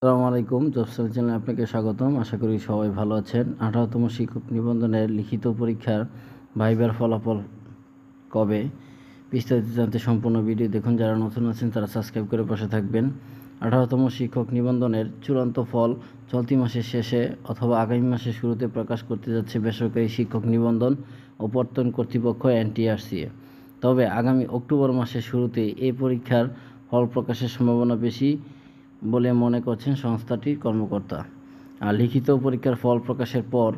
আসসালামু আলাইকুম। জবসাল চ্যানেলে আপনাকে স্বাগতম। আশা করি সবাই ভালো আছেন। 18তম শিক্ষক নিবন্ধনের লিখিত পরীক্ষার ভাইবার ফলাফল কবে? বিস্তারিত জানতে সম্পূর্ণ ভিডিও দেখুন। যারা নতুন আছেন তারা সাবস্ক্রাইব করে পাশে থাকবেন। 18তম শিক্ষক নিবন্ধনের চূড়ান্ত ফল চলতি মাসের শেষে অথবা আগামী মাসের শুরুতে প্রকাশ করতে যাচ্ছে বেসরকারি শিক্ষক নিবন্ধন ও প্রত্যয়ন কর্তৃপক্ষ NTRCA। তবে আগামী অক্টোবর মাসের শুরুতে এই পরীক্ষার ফল প্রকাশের সম্ভাবনা বেশি বলে মনে করছেন সংস্থাটির কর্মকর্তা। আর লিখিত পরীক্ষার ফল প্রকাশের পর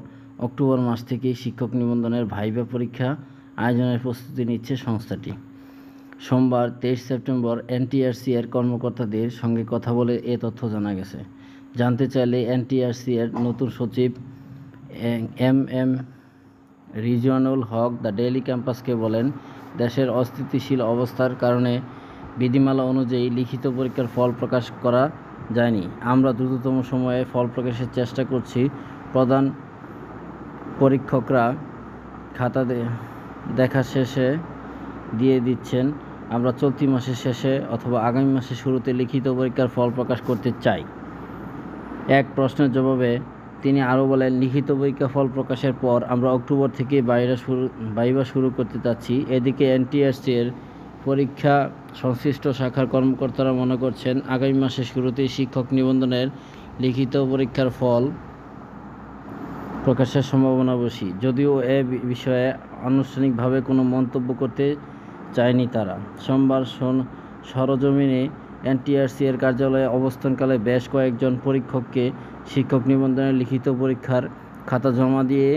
অক্টোবর মাস থেকেই শিক্ষক নিবন্ধনের ভাইভা পরীক্ষা আয়োজনের প্রস্তুতি নিচ্ছে সংস্থাটি। সোমবার 23 সেপ্টেম্বর NTRCA-র কর্মকর্তাদের সঙ্গে কথা বলে এ তথ্য জানা গেছে। জানতে চাইলে NTRCA-র নতুন সচিব MM Rizwanul Haque the Daily ক্যাম্পাসকে বলেন, দেশের অস্থিতিশীল অবস্থার কারণে বিধিমালা অনুযায়ী লিখিত পরীক্ষার ফল প্রকাশ করা যায়নি। আমরা দ্রুততম সময়ে ফল প্রকাশের চেষ্টা করছি। প্রধান পরীক্ষকরা খাতা দেখা শেষে দিয়ে দিচ্ছেন। আমরা চলতি মাসের শেষে অথবা আগামী মাসের শুরুতে লিখিত পরীক্ষার ফল প্রকাশ করতে চাই। এক প্রশ্নের জবাবে তিনি আরও বলেন, লিখিত পরীক্ষা ফল প্রকাশের পর আমরা অক্টোবর থেকে ভাইভা শুরু করতে চাচ্ছি। এদিকে NTRCA-র পরীক্ষা সংশ্লিষ্ট শাখার কর্মকর্তারা মনে করছেন, আগামী মাসের শুরুতেই শিক্ষক নিবন্ধনের লিখিত পরীক্ষার ফল প্রকাশের সম্ভাবনা বেশি। যদিও এ বিষয়ে আনুষ্ঠানিকভাবে কোনো মন্তব্য করতে চায়নি তারা। সোমবার সরজমিনে NTRCA-র কার্যালয়ে অবস্থানকালে বেশ কয়েকজন পরীক্ষককে শিক্ষক নিবন্ধনের লিখিত পরীক্ষার খাতা জমা দিয়ে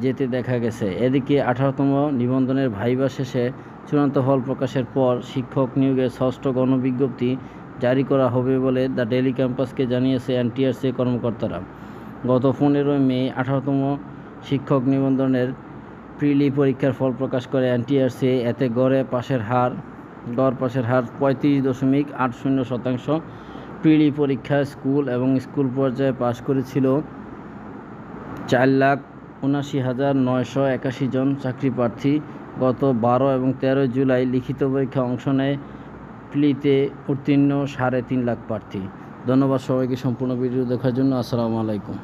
যেতে দেখা গেছে। এদিকে 18তম নিবন্ধনের ভাইভা শেষে চূড়ান্ত ফল প্রকাশের পর শিক্ষক নিয়োগের ষষ্ঠ গণবিজ্ঞপ্তি জারি করা হবে বলে দ্য ডেইলি ক্যাম্পাসকে জানিয়েছে NTRCA কর্মকর্তারা। গত 15 মে 18তম শিক্ষক নিবন্ধনের প্রিলি পরীক্ষার ফল প্রকাশ করে NTRCA। এতে গড় পাশের হার 35.80%। প্রিলি পরীক্ষায় স্কুল এবং স্কুল পর্যায়ে পাশ করেছিল 4,79,981 জন চাকরি প্রার্থী। গত 12 এবং 13 জুলাই লিখিত পরীক্ষায় অংশ নেয় প্রিলিতে উত্তীর্ণ 3.5 লাখ প্রার্থী। ধন্যবাদ সবাইকে সম্পূর্ণ ভিডিও দেখার জন্য। আসসালামু আলাইকুম।